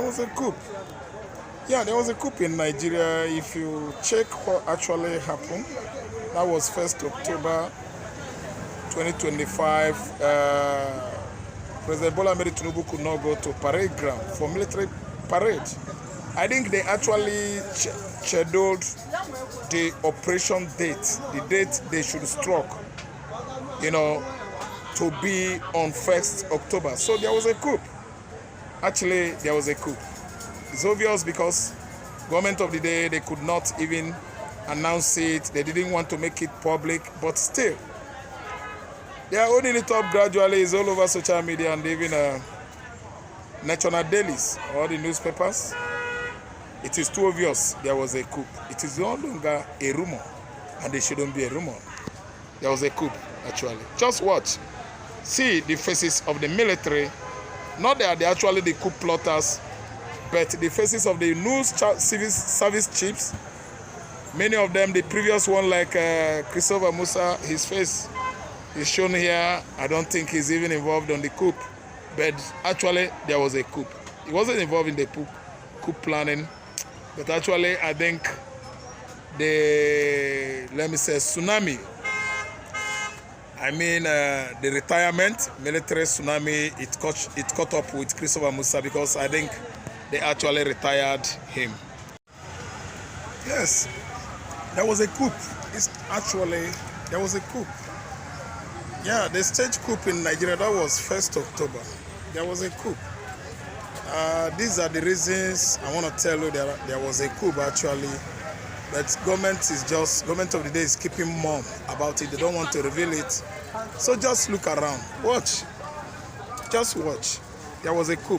There was a coup. Yeah, there was a coup in Nigeria. If you check what actually happened, that was 1st October 2025. President Bola TINUBU could not go to parade ground for military parade. I think they actually scheduled the operation date, the date they should struck, to be on 1st October. So there was a coup. Actually, there was a coup. It's obvious because government of the day, they could not even announce it. They didn't want to make it public, but still, they are holding it up gradually. It's all over social media and even national dailies or the newspapers. It is too obvious there was a coup. It is no longer a rumor, and it shouldn't be a rumor. There was a coup, actually. Just watch. See the faces of the military. Not that they're actually the coup plotters, but the faces of the new civil service chiefs. Many of them, the previous one like Christopher Musa, his face is shown here. I don't think he's even involved on the coup. But actually, there was a coup. He wasn't involved in the coup planning. But actually, I think the, tsunami. I mean, the retirement, military tsunami, it caught up with Christopher Musa because I think they actually retired him. Yes, there was a coup. There was a coup. Yeah, the stage coup in Nigeria, that was 1st October. There was a coup. These are the reasons I want to tell you that there was a coup actually. But government of the day is keeping mum about it. They don't want to reveal it. So just look around. Watch. Just watch. There was a coup.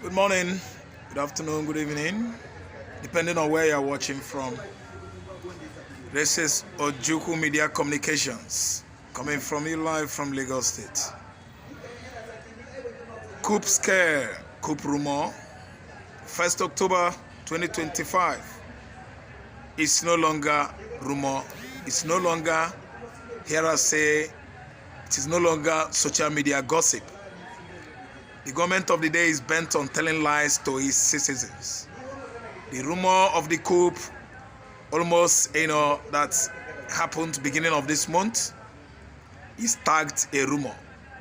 Good morning, good afternoon, good evening, depending on where you're watching from. This is Ojukwu Media Communications, coming from you live from Lagos State. Coup scare, coup rumor, 1st October 2025. It's no longer rumor, it's no longer hearsay, it is no longer social media gossip. The government of the day is bent on telling lies to its citizens. The rumor of the coup, almost, that happened beginning of this month, is tagged a rumor.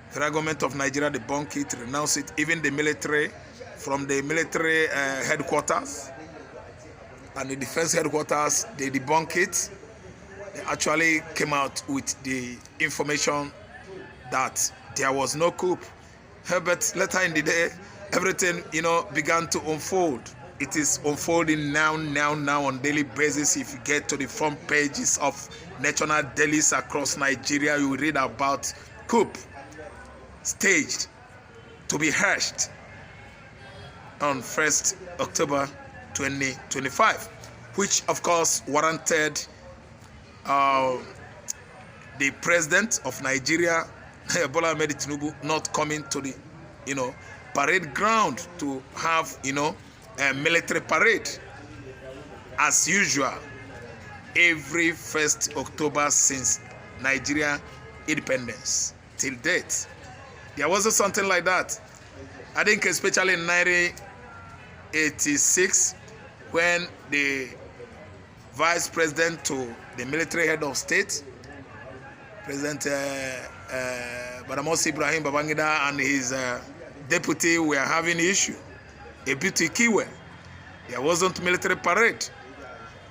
The federal government of Nigeria debunked it, renounced it. Even the military, from the military headquarters and the defense headquarters, they debunked it. They actually came out with the information that there was no coup. But later in the day, everything, began to unfold. It is unfolding now on daily basis. If you get to the front pages of national dailies across Nigeria, you will read about coup staged to be hushed on 1st October 2025, which of course warranted the president of Nigeria, Bola TINUBU, not coming to the, parade ground to have, a military parade. As usual, every 1st October since Nigeria independence till date, there wasn't something like that. I think especially in 1986, when the vice president to the military head of state, President Badamasi Ibrahim Babangida, and his deputy were having issue. Ebutu Kiwe, there wasn't military parade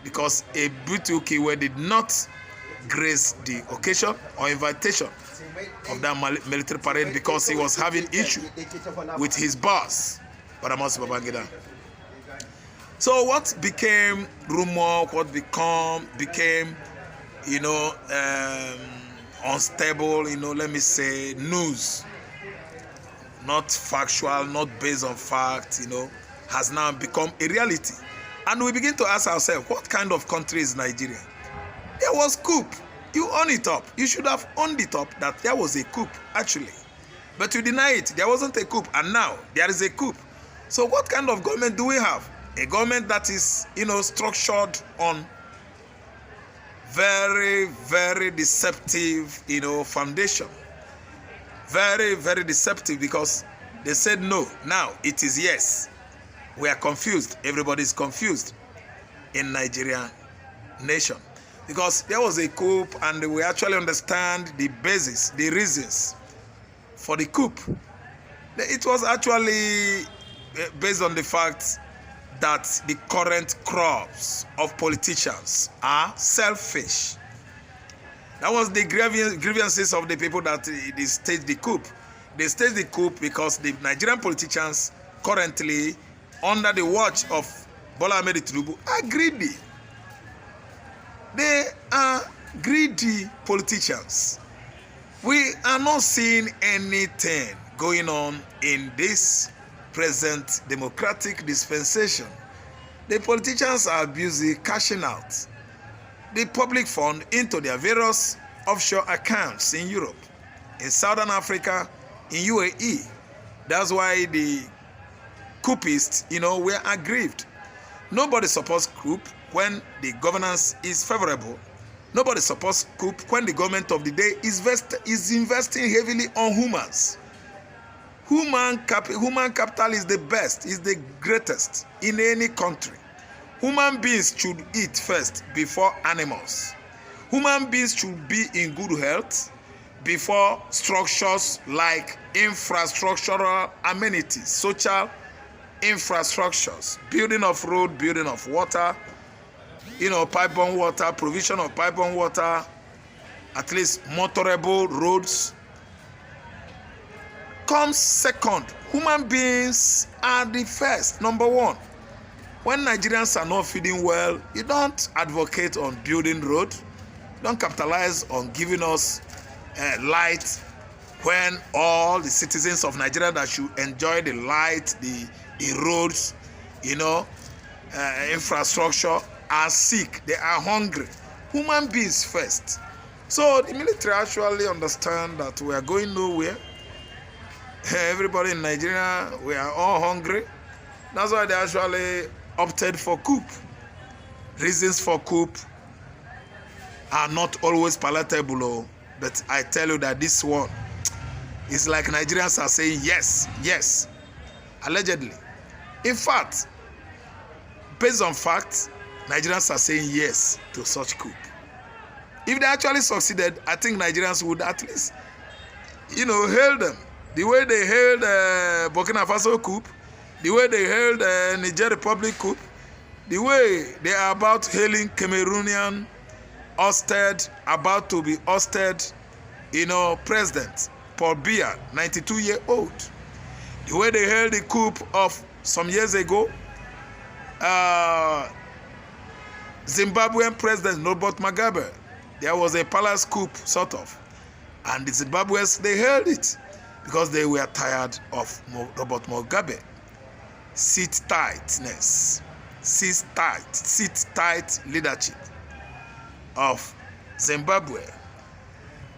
because Ebutu Kiwe did not grace the occasion or invitation of that military parade because he was having issue with his boss, Badamasi Babangida. So what became rumor, what became unstable, news, not factual, not based on fact, has now become a reality. And we begin to ask ourselves, what kind of country is Nigeria? There was coup. You own it up. You should have owned it up that there was a coup, actually. But you deny it. There wasn't a coup. And now there is a coup. So what kind of government do we have? A government that is, structured on very, very deceptive, foundation. Very, very deceptive, because they said no, now it is yes. We are confused. Everybody is confused in Nigerian nation, because there was a coup and we actually understand the basis, the reasons for the coup. It was actually based on the fact that the current crops of politicians are selfish. That was the grievances of the people that they staged the coup. They staged the coup because the Nigerian politicians currently, under the watch of BOLA TINUBU, are greedy. They are greedy politicians. We are not seeing anything going on in this present democratic dispensation. The politicians are busy cashing out the public fund into their various offshore accounts in Europe, in Southern Africa, in UAE. That's why the coupists, were aggrieved. Nobody supports coup when the governance is favorable. Nobody supports coup when the government of the day is investing heavily on humans. Human capital is the best, is the greatest in any country. Human beings should eat first before animals. Human beings should be in good health before structures like infrastructural amenities, social infrastructures, building of road, building of water, pipe-borne water, provision of pipe-borne water, at least motorable roads, comes second. Human beings are the first, number one. When Nigerians are not feeding well, you don't advocate on building road. You don't capitalize on giving us light when all the citizens of Nigeria that should enjoy the light, the roads, infrastructure are sick, they are hungry. Human beings first. So the military actually understand that we are going nowhere. Everybody in Nigeria, we are all hungry. That's why they actually opted for coup. Reasons for coup are not always palatable, but I tell you that this one is like Nigerians are saying yes, yes, allegedly. In fact, based on facts, Nigerians are saying yes to such coup. If they actually succeeded, I think Nigerians would at least, hail them. The way they hailed Burkina Faso coup, the way they hailed Niger Republic coup, the way they are about hailing Cameroonian ousted, about to be ousted, President Paul Biya, 92-year-old. The way they hailed the coup of some years ago, Zimbabwean President Robert Mugabe. There was a palace coup, sort of. And the Zimbabweans, they hailed it because they were tired of Robert Mugabe. Sit tight leadership of Zimbabwe.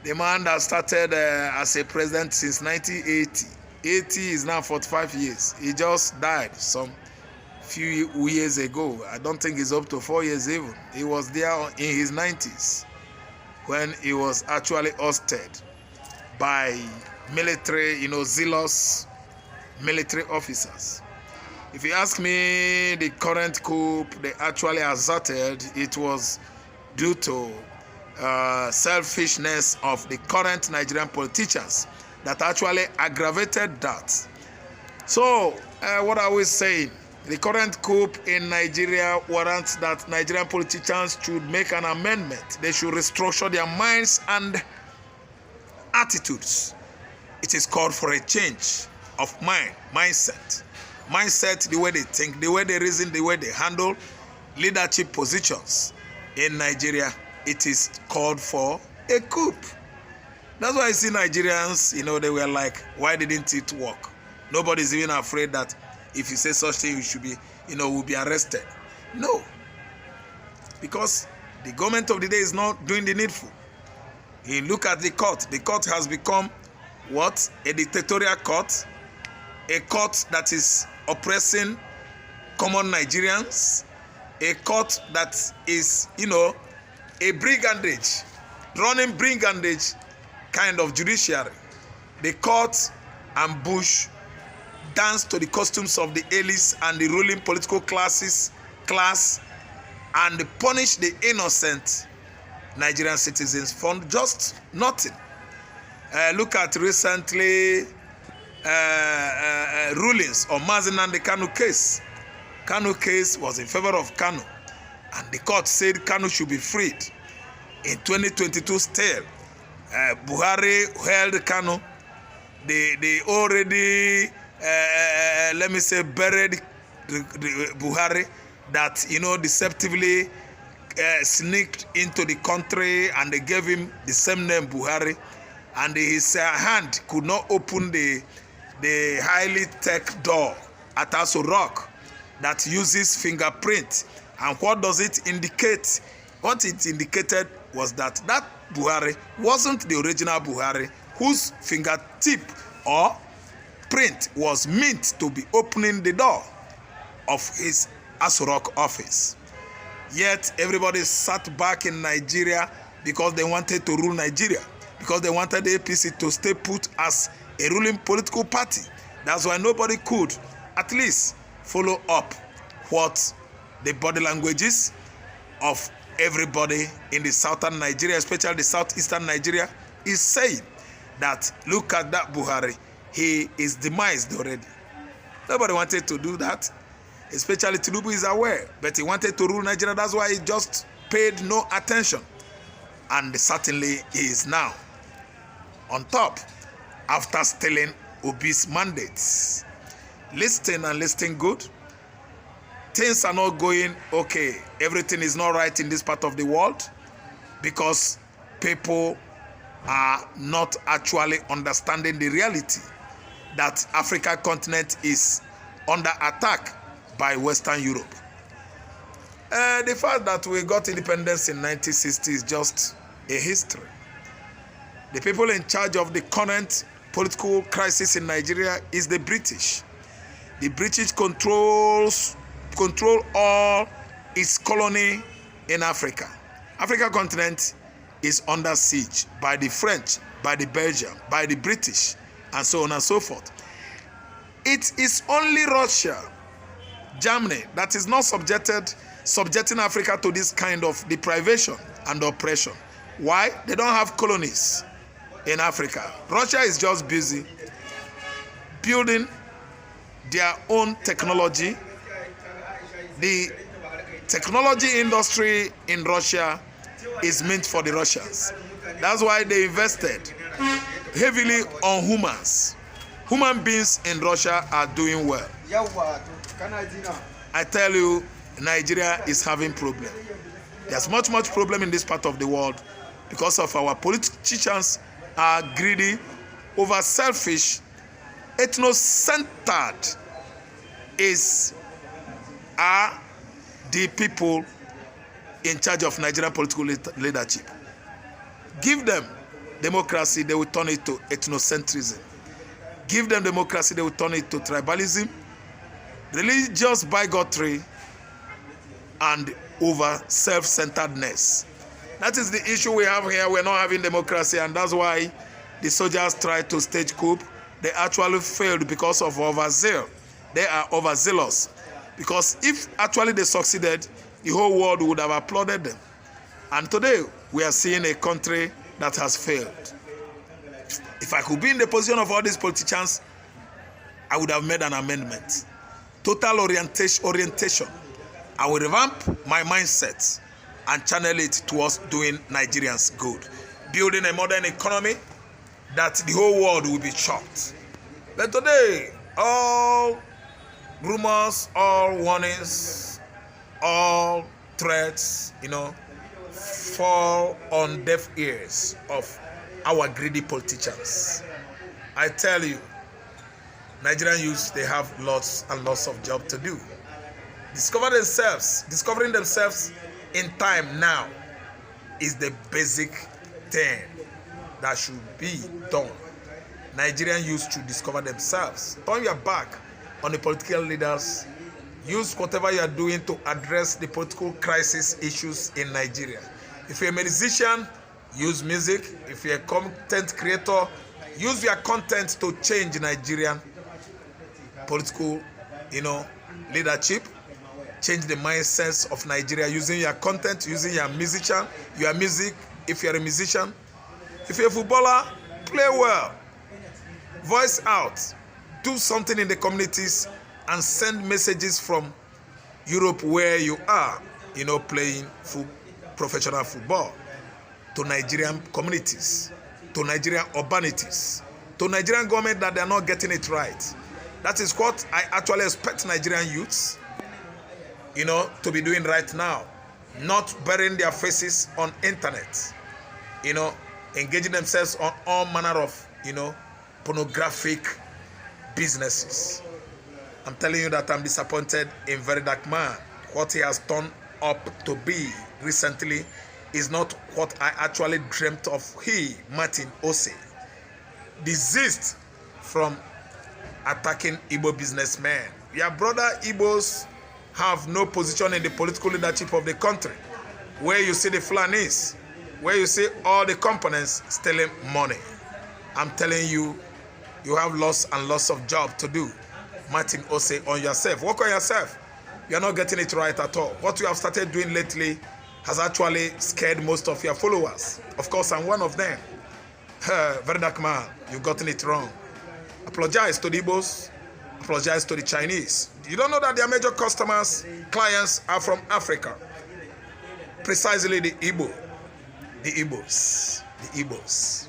The man that started as a president since 1980. 80 is now 45 years. He just died some few years ago. I don't think he's up to 4 years even. He was there in his 90s when he was actually ousted by military, zealous military officers. If you ask me, the current coup, they actually asserted it was due to selfishness of the current Nigerian politicians that actually aggravated that. So, what are we saying? The current coup in Nigeria warrants that Nigerian politicians should make an amendment. They should restructure their minds and attitudes. It is called for a change of mindset. Mindset, the way they think, the way they reason, the way they handle leadership positions in Nigeria. It is called for a coup. That's why I see Nigerians, they were like, why didn't it work? Nobody's even afraid that if you say such thing, you should be, will be arrested. No. Because the government of the day is not doing the needful. You look at the court. The court has become what? A dictatorial court. A court that is oppressing common Nigerians, a court that is, a brigandage, running brigandage kind of judiciary. The court and Bush dance to the costumes of the elites and the ruling political class, and punish the innocent Nigerian citizens for just nothing. Look at recently rulings on Mazi Nnamdi Kanu case. Kanu case was in favor of Kanu, and the court said Kanu should be freed. In 2022 still, Buhari held Kanu. They already, let me say, buried the Buhari that, deceptively sneaked into the country, and they gave him the same name, Buhari. And his hand could not open the highly tech door at Aso Rock that uses fingerprint. And what does it indicate? What it indicated was that Buhari wasn't the original Buhari, whose fingertip or print was meant to be opening the door of his Aso Rock office. Yet everybody sat back in Nigeria because they wanted to rule Nigeria, because they wanted the APC to stay put as a ruling political party. That's why nobody could at least follow up what the body languages of everybody in the southern Nigeria, especially the southeastern Nigeria, is saying. That look at that Buhari, he is demised already. Nobody wanted to do that, especially Tinubu is aware, but he wanted to rule Nigeria. That's why he just paid no attention, and certainly he is now on top after stealing Obi's mandates. Listen and listen good. Things are not going okay. Everything is not right in this part of the world because people are not actually understanding the reality that Africa continent is under attack by Western Europe. The fact that we got independence in 1960 is just a history. The people in charge of the current political crisis in Nigeria is the British. The British control all its colony in Africa. Africa continent is under siege by the French, by the Belgian, by the British, and so on and so forth. It is only Russia, Germany, that is not subjecting Africa to this kind of deprivation and oppression. Why? They don't have colonies in Africa. Russia is just busy building their own technology. The technology industry in Russia is meant for the Russians. That's why they invested heavily on humans. Human beings in Russia are doing well. I tell you, Nigeria is having problem. There's much problem in this part of the world because of our politicians are greedy, over selfish, ethno-centered are the people in charge of Nigerian political leadership. Give them democracy, they will turn it to ethnocentrism. Give them democracy, they will turn it to tribalism, religious bigotry, and over self-centeredness. That is the issue we have here. We're not having democracy, and that's why the soldiers tried to stage coup. They actually failed because of overzeal. They are overzealous. Because if actually they succeeded, the whole world would have applauded them. And today, we are seeing a country that has failed. If I could be in the position of all these politicians, I would have made an amendment. Total orientation. I will revamp my mindset and channel it towards doing Nigerians good. Building a modern economy that the whole world will be shocked. But today, all rumors, all warnings, all threats, fall on deaf ears of our greedy politicians. I tell you, Nigerian youths, they have lots and lots of job to do. Discovering themselves in time now is the basic thing that should be done. Nigerian youth should discover themselves. Turn your back on the political leaders. Use whatever you are doing to address the political crisis issues in Nigeria. If you're a musician, use music. If you're a content creator, use your content to change Nigerian political, leadership. Change the mindsets of Nigeria using your content, using your music. If you're a musician, if you're a footballer, play well. Voice out. Do something in the communities and send messages from Europe where you are, playing professional football, to Nigerian communities, to Nigerian urbanities, to Nigerian government that they are not getting it right. That is what I actually expect Nigerian youths, to be doing right now. Not burying their faces on internet, engaging themselves on all manner of, pornographic businesses. I'm telling you that I'm disappointed in Very Dark Man. What he has turned up to be recently is not what I actually dreamt of. He, Martin Ose, desist from attacking Igbo businessmen. Your brother Igbos have no position in the political leadership of the country. Where you see the Fulanis, where you see all the components stealing money. I'm telling you, you have lots and lots of job to do. Martin Ose, on yourself. Work on yourself. You're not getting it right at all. What you have started doing lately has actually scared most of your followers. Of course, I'm one of them. Very Dark Man, you've gotten it wrong. Apologize to the Igbos. Apologize to the Chinese. You don't know that their major customers, clients are from Africa. Precisely the Igbo. The Igbos. The Igbos.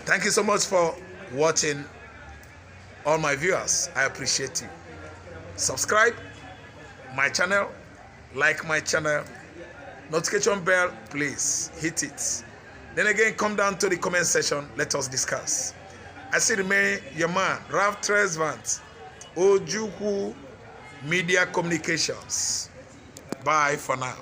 Thank you so much for watching. All my viewers, I appreciate you. Subscribe my channel, like my channel, notification bell, please hit it. Then again, come down to the comment section, let us discuss. I still remain your man, Ralph Tresvant, Ojukwu Media Communications. Bye for now.